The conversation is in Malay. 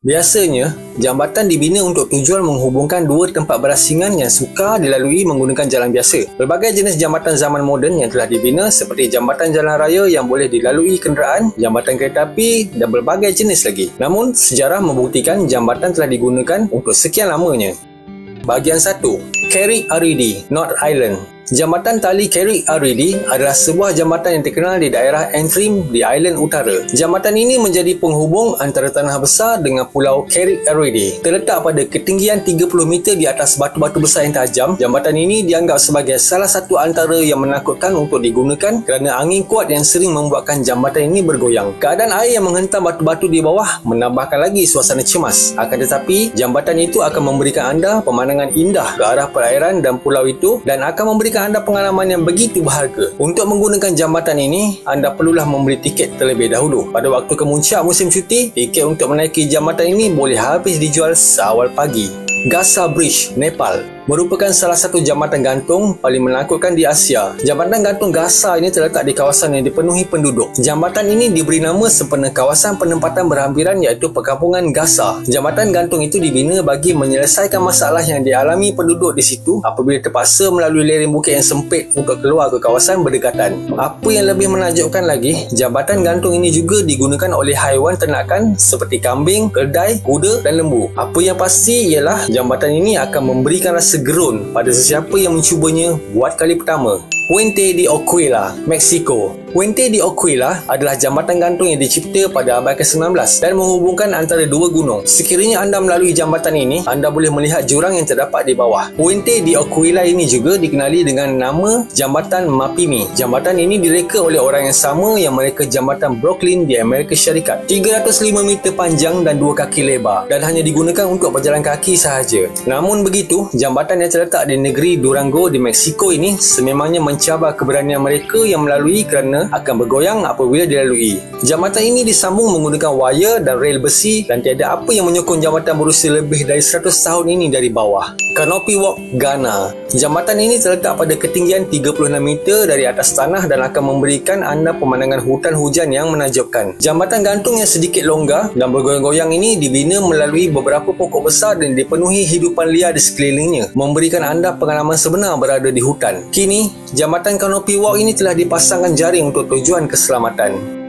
Biasanya, jambatan dibina untuk tujuan menghubungkan dua tempat berasingan yang sukar dilalui menggunakan jalan biasa. Pelbagai jenis jambatan zaman moden yang telah dibina seperti jambatan jalan raya yang boleh dilalui kenderaan, jambatan kereta api dan berbagai jenis lagi. Namun, sejarah membuktikan jambatan telah digunakan untuk sekian lamanya. Bahagian 1. Carrick-a-Reedy, North Island. Jambatan tali Carrick-a-Reedy adalah sebuah jambatan yang terkenal di daerah Antrim di Island Utara. Jambatan ini menjadi penghubung antara tanah besar dengan pulau Carrick-a-Reedy. Terletak pada ketinggian 30 meter di atas batu-batu besar yang tajam, jambatan ini dianggap sebagai salah satu antara yang menakutkan untuk digunakan kerana angin kuat yang sering membuatkan jambatan ini bergoyang. Keadaan air yang menghentam batu-batu di bawah menambahkan lagi suasana cemas. Akan tetapi, jambatan itu akan memberikan anda pemandangan indah ke arah perairan dan pulau itu dan akan memberikan anda pengalaman yang begitu berharga. Untuk menggunakan jambatan ini, anda perlulah membeli tiket terlebih dahulu. Pada waktu kemuncak musim cuti, tiket untuk menaiki jambatan ini boleh habis dijual seawal pagi. Gasa Bridge, Nepal merupakan salah satu jambatan gantung paling menakutkan di Asia. Jambatan gantung Gasa ini terletak di kawasan yang dipenuhi penduduk. Jambatan ini diberi nama sempena kawasan penempatan berhampiran iaitu perkampungan Gasa. Jambatan gantung itu dibina bagi menyelesaikan masalah yang dialami penduduk di situ apabila terpaksa melalui lereng bukit yang sempit untuk keluar ke kawasan berdekatan. Apa yang lebih menakjubkan lagi, jambatan gantung ini juga digunakan oleh haiwan ternakan seperti kambing, keldai, kuda dan lembu. Apa yang pasti ialah jambatan ini akan memberikan rasa gerun pada sesiapa yang mencubanya buat kali pertama. Puente de Oquila, Mexico. Puente de Oquila adalah jambatan gantung yang dicipta pada abad ke-19 dan menghubungkan antara dua gunung. Sekiranya anda melalui jambatan ini, anda boleh melihat jurang yang terdapat di bawah. Puente de Oquila ini juga dikenali dengan nama Jambatan Mapimi. Jambatan ini direka oleh orang yang sama yang mereka jambatan Brooklyn di Amerika Syarikat. 305 meter panjang dan 2 kaki lebar dan hanya digunakan untuk berjalan kaki sahaja. Namun begitu, jambatan yang terletak di negeri Durango di Mexico ini sememangnya mencabar keberanian mereka yang melalui kerana akan bergoyang apabila dilalui. Jambatan ini disambung menggunakan wire dan rel besi dan tiada apa yang menyokong jambatan berusia lebih dari 100 tahun ini dari bawah. Canopy Walk, Ghana. Jambatan ini terletak pada ketinggian 36 meter dari atas tanah dan akan memberikan anda pemandangan hutan hujan yang menakjubkan. Jambatan gantung yang sedikit longgar dan bergoyang-goyang ini dibina melalui beberapa pokok besar dan dipenuhi hidupan liar di sekelilingnya, memberikan anda pengalaman sebenar berada di hutan. Kini, jambatan Canopy Walk ini telah dipasangkan jaring untuk tujuan keselamatan.